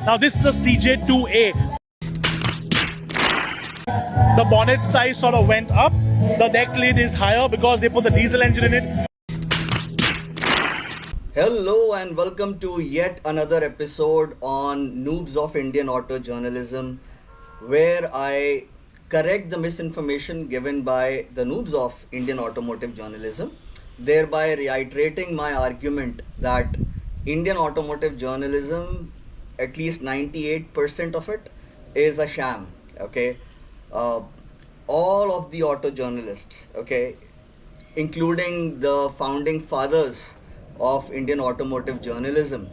Now this is a CJ2A. The bonnet size sort of went up. The deck lid is higher because they put the diesel engine in it. Hello and welcome to yet another episode on Noobs of Indian Auto Journalism, where I correct the misinformation given by the noobs of Indian automotive journalism, thereby reiterating my argument that Indian automotive journalism, at least 98% of it, is a sham. Okay, all of the auto journalists, okay, including the founding fathers of Indian automotive journalism,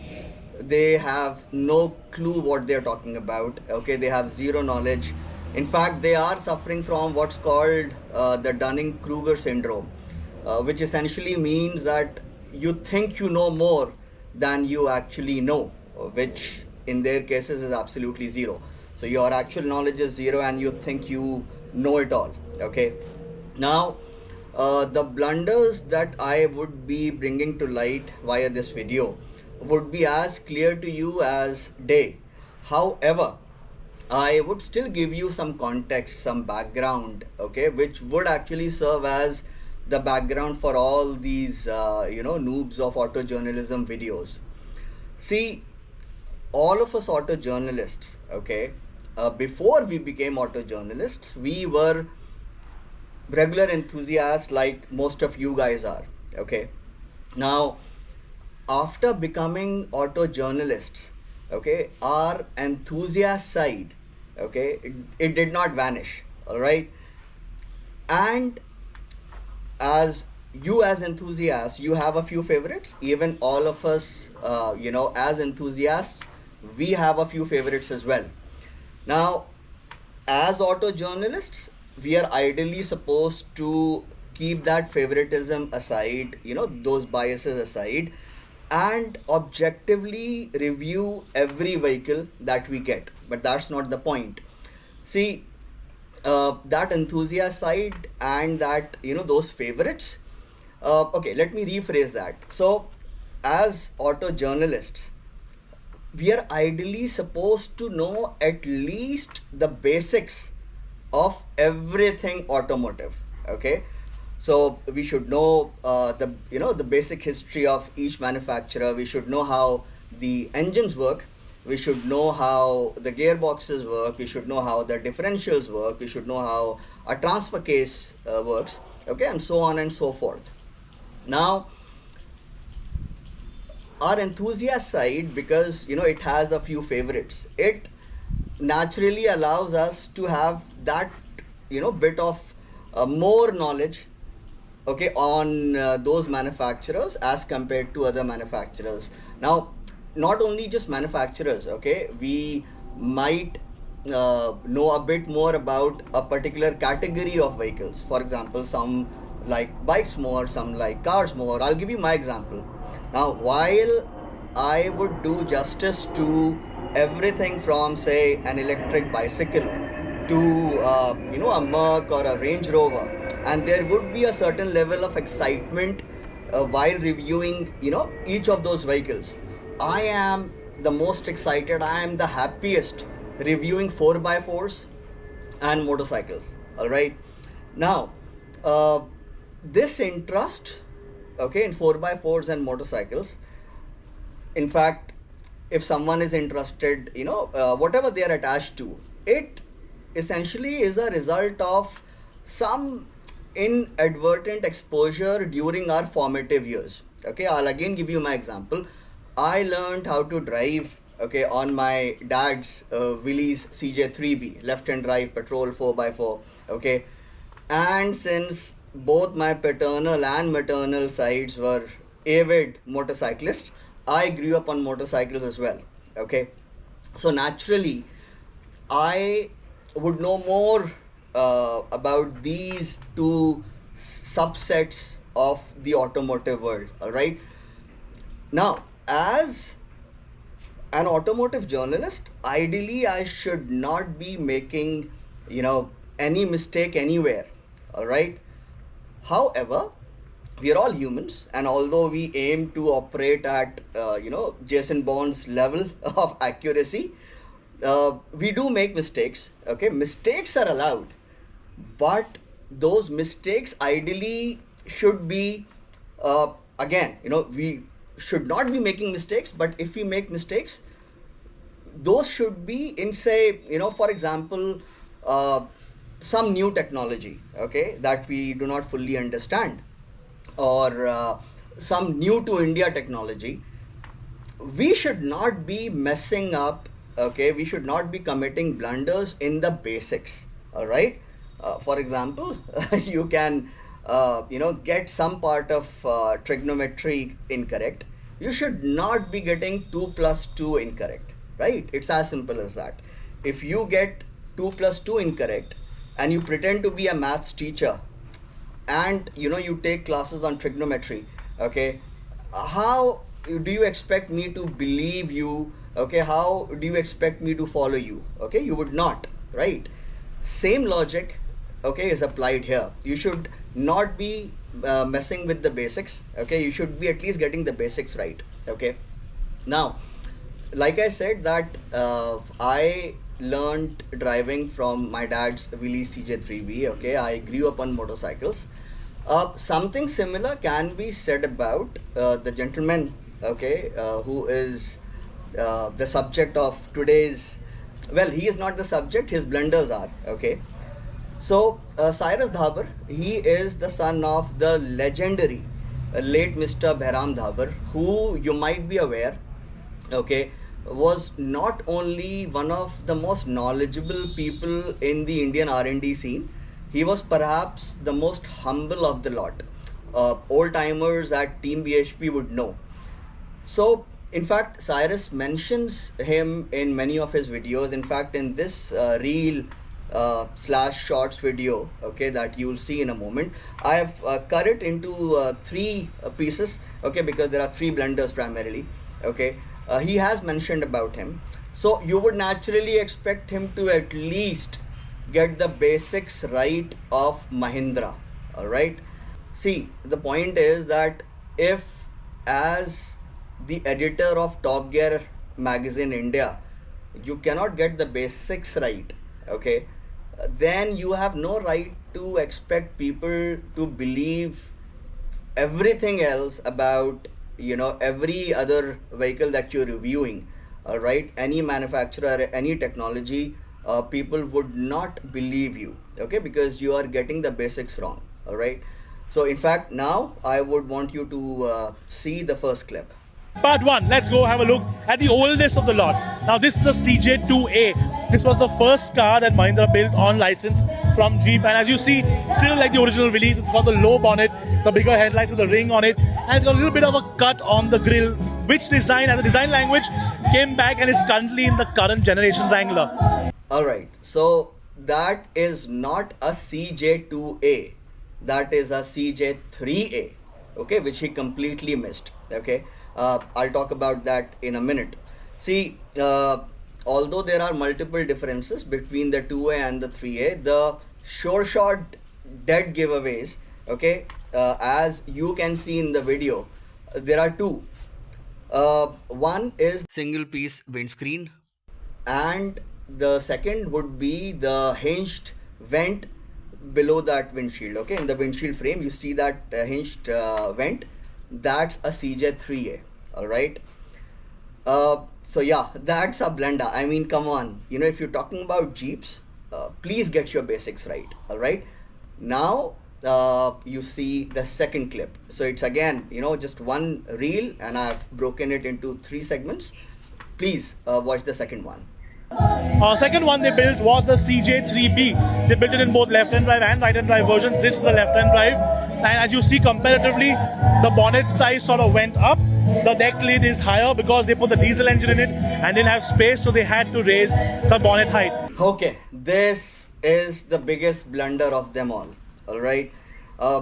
they have no clue what they're talking about. Okay, they have zero knowledge. In fact, they are suffering from what's called the Dunning Kruger Syndrome, which essentially means that you think you know more than you actually know, which in their cases is absolutely zero. So your actual knowledge is zero and you think you know it all. Okay, now the blunders that I would be bringing to light via this video would be as clear to you as day. However, I would still give you some context, some background, okay, which would actually serve as the background for all these, noobs of auto journalism videos. See, all of us auto journalists, okay, before we became auto journalists, we were regular enthusiasts like most of you guys are. Okay, now after becoming auto journalists, okay, our enthusiast side, okay, it did not vanish. All right, and as enthusiasts, you have a few favorites. Even all of us, as enthusiasts, we have a few favorites as well. Now, as auto journalists, we are ideally supposed to keep that favoritism aside, those biases aside, and objectively review every vehicle that we get. But that's not the point. See, that enthusiast side and that, those favorites. Okay, let me rephrase that. So, as auto journalists, we are ideally supposed to know at least the basics of everything automotive. Okay, so we should know the basic history of each manufacturer. We should know how the engines work. We should know how the gearboxes work. We should know how the differentials work. We should know how a transfer case works. Okay, and so on and so forth. Now, our enthusiast side, because it has a few favorites, it naturally allows us to have that bit of more knowledge, okay, on those manufacturers as compared to other manufacturers. Now, not only just manufacturers, okay, we might know a bit more about a particular category of vehicles. For example, some like bikes more, some like cars more. I'll give you my example. Now, while I would do justice to everything from, say, an electric bicycle to a Merc or a Range Rover, and there would be a certain level of excitement while reviewing each of those vehicles, I am the most excited, I am the happiest reviewing 4x4s and motorcycles. All right, now this interest, okay, in 4x4s and motorcycles, in fact, if someone is interested, whatever they are attached to, it essentially is a result of some inadvertent exposure during our formative years. Okay, I'll again give you my example. I learned how to drive, okay, on my dad's Willys CJ3B, left and right petrol 4x4. Okay, and since both my paternal and maternal sides were avid motorcyclists, I grew up on motorcycles as well. Okay, so naturally I would know more about these two subsets of the automotive world. All right, now as an automotive journalist, ideally I should not be making any mistake anywhere. All right, however, we are all humans, and although we aim to operate at Jason Bourne's level of accuracy, we do make mistakes. Okay, mistakes are allowed, but those mistakes ideally should be, again, we should not be making mistakes, but if we make mistakes, those should be in, say, for example, some new technology, okay, that we do not fully understand, or some new to India technology. We should not be messing up, okay, we should not be committing blunders in the basics, all right. For example, you can get some part of trigonometry incorrect. You should not be getting 2 plus 2 incorrect, right? It's as simple as that. If you get 2 plus 2 incorrect and you pretend to be a maths teacher, and you take classes on trigonometry, okay, how do you expect me to believe you? Okay, how do you expect me to follow you? Okay, you would not, right? Same logic, okay, is applied here. You should not be messing with the basics. Okay, you should be at least getting the basics right. Okay, now, like I said that I learned driving from my dad's Willys CJ3B. Okay, I grew up on motorcycles. Something similar can be said about the gentleman, okay, who is the subject of today's, well, he is not the subject, his blunders are, okay. So Cyrus Dhabar, he is the son of the legendary late Mr. Behram Dhabar, who you might be aware, okay, was not only one of the most knowledgeable people in the Indian R&D scene, he was perhaps the most humble of the lot. Old timers at Team BHP would know. So in fact, Cyrus mentions him in many of his videos. In fact, in this reel slash shorts video, okay, that you'll see in a moment, I have cut it into 3 pieces, okay, because there are 3 blunders primarily, okay. He has mentioned about him, so you would naturally expect him to at least get the basics right of Mahindra, all right. See, the point is that if, as the editor of TopGear Magazine India, you cannot get the basics right, okay, then you have no right to expect people to believe everything else about every other vehicle that you're reviewing, all right. Any manufacturer, any technology, people would not believe you, okay, because you are getting the basics wrong, all right. So in fact, now I would want you to see the first clip. Part 1, let's go have a look at the oldest of the lot. Now this is a CJ2A. This was the first car that Mahindra built on license from Jeep, and as you see, still like the original Willys. It's got the low bonnet, the bigger headlights with the ring on it, and it's got a little bit of a cut on the grille, which design, as a design language, came back and is currently in the current generation Wrangler. Alright, so that is not a CJ2A, that is a CJ3A, okay, which he completely missed, okay. I'll talk about that in a minute. See, although there are multiple differences between the 2A and the 3A, the sure shot dead giveaways, okay, as you can see in the video, there are 2. One is single piece windscreen, and the second would be the hinged vent below that windshield, okay. In the windshield frame you see that hinged vent. That's a CJ3A, all right. So yeah, that's a blunder. I mean, come on, if you're talking about Jeeps, please get your basics right, all right. Now you see the second clip. So it's again, just one reel, and I've broken it into 3 segments. Please watch the second one. Second one they built was the CJ3B. They built it in both left-hand drive and right-hand drive versions. This is a left-hand drive, and as you see, comparatively, the bonnet size sort of went up. The deck lid is higher because they put the diesel engine in it and didn't have space, so they had to raise the bonnet height. Okay, this is the biggest blunder of them all right.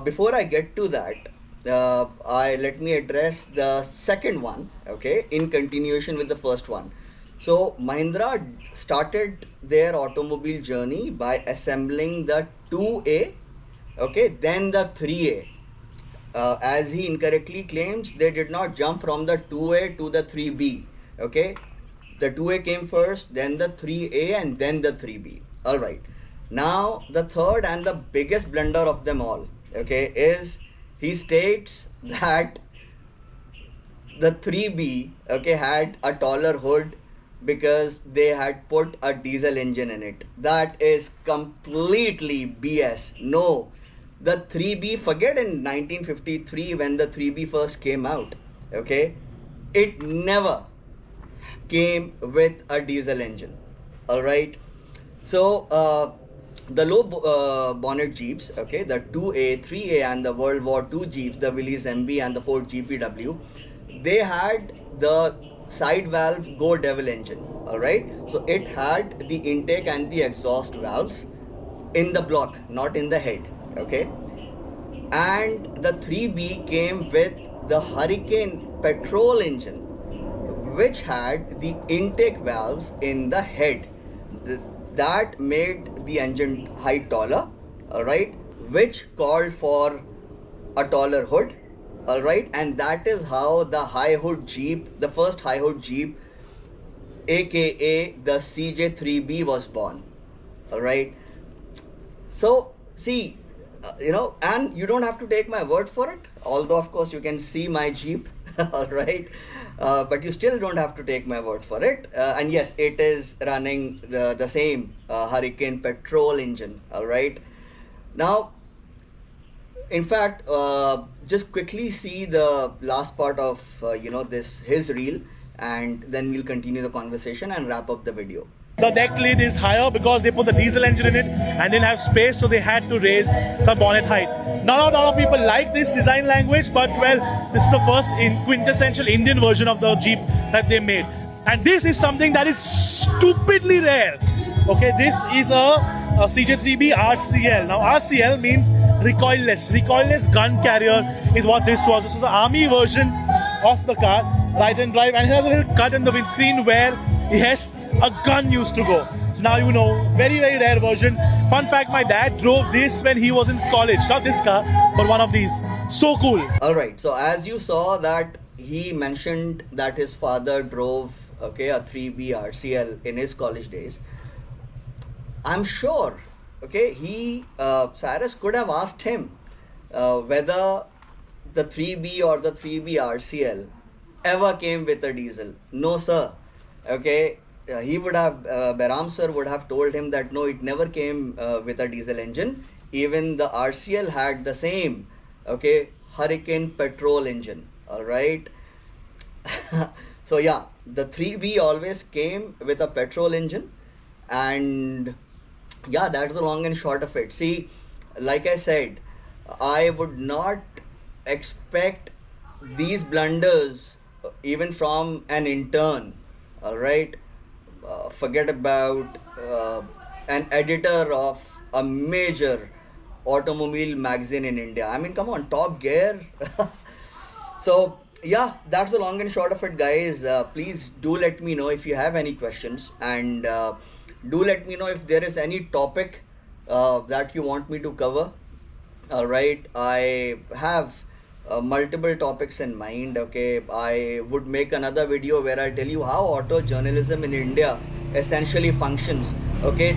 Before I get to that, let me address the second one, okay, in continuation with the first one. So Mahindra started their automobile journey by assembling the 2A, okay, then the 3A. as he incorrectly claims, they did not jump from the 2A to the 3B. Okay, the 2A came first, then the 3A, and then the 3B. All right. Now the third and the biggest blunder of them all, okay, is he states that the 3B, okay, had a taller hood because they had put a diesel engine in it. That is completely BS. No, the 3B, forget in 1953 when the 3B first came out, okay, it never came with a diesel engine. All right. So the low bonnet Jeeps, okay, the 2A, 3A, and the World War II Jeeps, the Willys MB and the Ford GPW, they had the side valve Go Devil engine. All right. So it had the intake and the exhaust valves in the block, not in the head. Okay. And the 3B came with the Hurricane petrol engine, which had the intake valves in the head. That made the engine height taller, all right, which called for a taller hood, all right, and that is how the high hood Jeep, the first high hood Jeep, aka the CJ3B, was born, all right. So see, and you don't have to take my word for it, although of course you can see my Jeep, all right. But you still don't have to take my word for it. And yes, it is running the same Hurricane petrol engine. All right. Now, in fact, just quickly see the last part of his reel, and then we'll continue the conversation and wrap up the video. The deck lid is higher because they put the diesel engine in it and didn't have space, so they had to raise the bonnet height. Not a lot of people like this design language, but well, this is the first quintessential Indian version of the Jeep that they made. And this is something that is stupidly rare. Okay, this is a CJ3B RCL. Now RCL means recoilless gun carrier is what this was. This was an army version of the car, right and drive, and it has a little cut in the windscreen where, yes, a gun used to go. So now you know, very, very rare version. Fun fact, my dad drove this when he was in college. Not this car, but one of these. So cool. All right. So as you saw that he mentioned that his father drove, okay, a 3B RCL in his college days. I'm sure, okay, Cyrus could have asked him whether the 3B or the 3B RCL ever came with a diesel. No, sir. Okay, he would have, Behram sir would have told him that no, it never came with a diesel engine. Even the RCL had the same, okay, Hurricane petrol engine. All right. So yeah, the 3B always came with a petrol engine, and yeah, that's the long and short of it. See, like I said, I would not expect these blunders even from an intern. All right, forget about an editor of a major automobile magazine in India. I mean, come on, Top Gear. So yeah, that's the long and short of it, guys. Please do let me know if you have any questions, and do let me know if there is any topic that you want me to cover. All right, I have multiple topics in mind. Okay, I would make another video where I tell you how auto journalism in India essentially functions. Okay,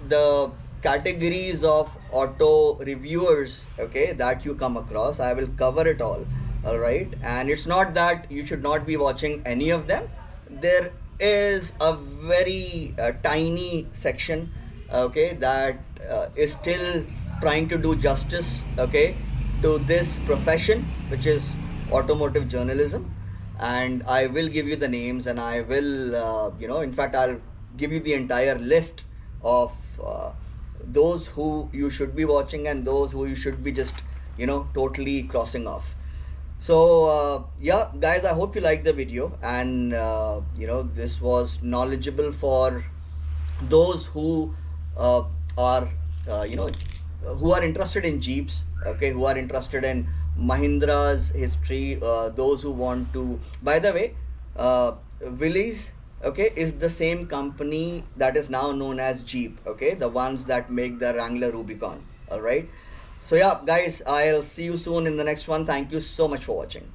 the categories of auto reviewers, okay, that you come across. I will cover it all right, and it's not that you should not be watching any of them. There is a very tiny section, okay, that is still trying to do justice, okay, to this profession, which is automotive journalism. And I will give you the names, and I will in fact, I'll give you the entire list of those who you should be watching and those who you should be just totally crossing off. So yeah, guys, I hope you liked the video, and this was knowledgeable for those who are who are interested in Jeeps, okay, who are interested in Mahindra's history, those who want to, by the way, Willys, okay, is the same company that is now known as Jeep, okay, the ones that make the Wrangler Rubicon. All right, So yeah, guys, I'll see you soon in the next one. Thank you so much for watching.